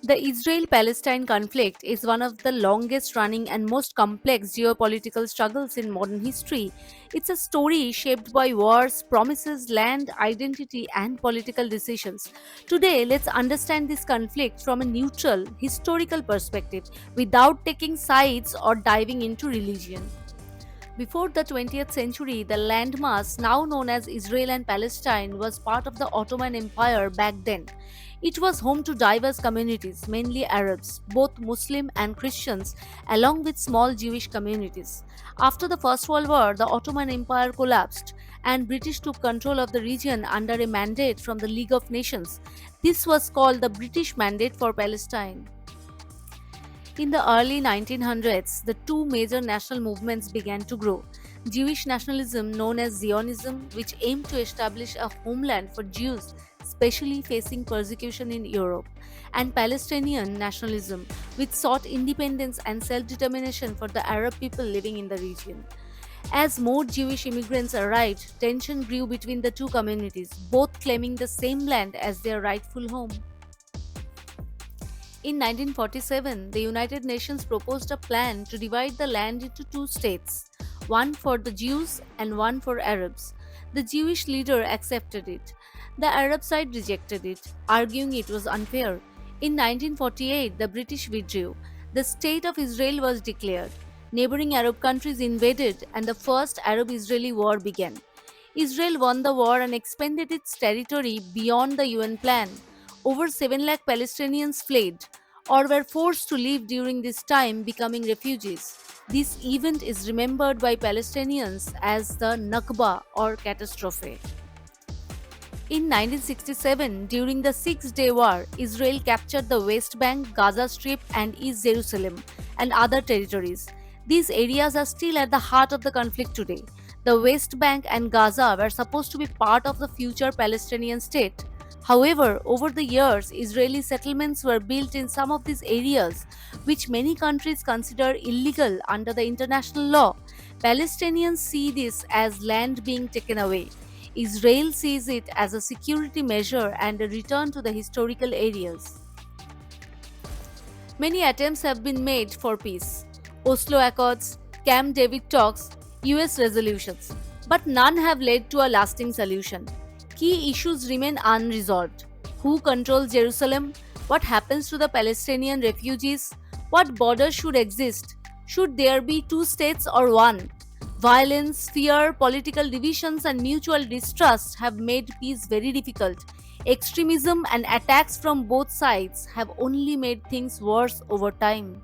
The Israel-Palestine conflict is one of the longest running and most complex geopolitical struggles in modern history. It's a story shaped by wars, promises, land, identity, and political decisions. Today, let's understand this conflict from a neutral, historical perspective without taking sides or diving into religion. Before the 20th century, the landmass now known as Israel and Palestine was part of the Ottoman Empire back then. It was home to diverse communities, mainly Arabs, both Muslim and Christians, along with small Jewish communities. After the First World War, the Ottoman Empire collapsed and British took control of the region under a mandate from the League of Nations. This was called the British Mandate for Palestine. In the early 1900s, the two major national movements began to grow. Jewish nationalism, known as Zionism, which aimed to establish a homeland for Jews, especially facing persecution in Europe, and Palestinian nationalism, which sought independence and self determination for the Arab people living in the region. As more Jewish immigrants arrived, tension grew between the two communities, both claiming the same land as their rightful home. In 1947, the United Nations proposed a plan to divide the land into two states, one for the Jews and one for Arabs. The Jewish leader accepted it. The Arab side rejected it, arguing it was unfair. In 1948, the British withdrew. The State of Israel was declared. Neighboring Arab countries invaded, and the First Arab Israeli War began. Israel won the war and expanded its territory beyond the UN plan. Over 7 lakh Palestinians fled or were forced to leave during this time, becoming refugees. This event is remembered by Palestinians as the Nakba or catastrophe. In 1967, during the Six Day War, Israel captured the West Bank, Gaza Strip, and East Jerusalem, and other territories. These areas are still at the heart of the conflict today. The West Bank and Gaza were supposed to be part of the future Palestinian state. However, over the years, Israeli settlements were built in some of these areas, which many countries consider illegal under the international law. Palestinians see this as land being taken away. Israel sees it as a security measure and a return to the historical areas. Many attempts have been made for peace. Oslo Accords, Camp David talks, US resolutions, but none have led to a lasting solution. Key issues remain unresolved. Who controls Jerusalem? What happens to the Palestinian refugees? What borders should exist? Should there be two states or one? Violence, fear, political divisions, and mutual distrust have made peace very difficult. Extremism and attacks from both sides have only made things worse over time.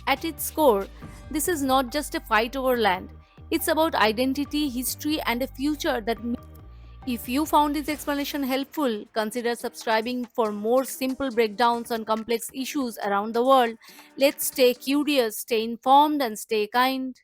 At its core, this is not just a fight over land, it's about identity, history, and a future that. If you found this explanation helpful, consider subscribing for more simple breakdowns on complex issues around the world. Let's stay curious, stay informed, and stay kind.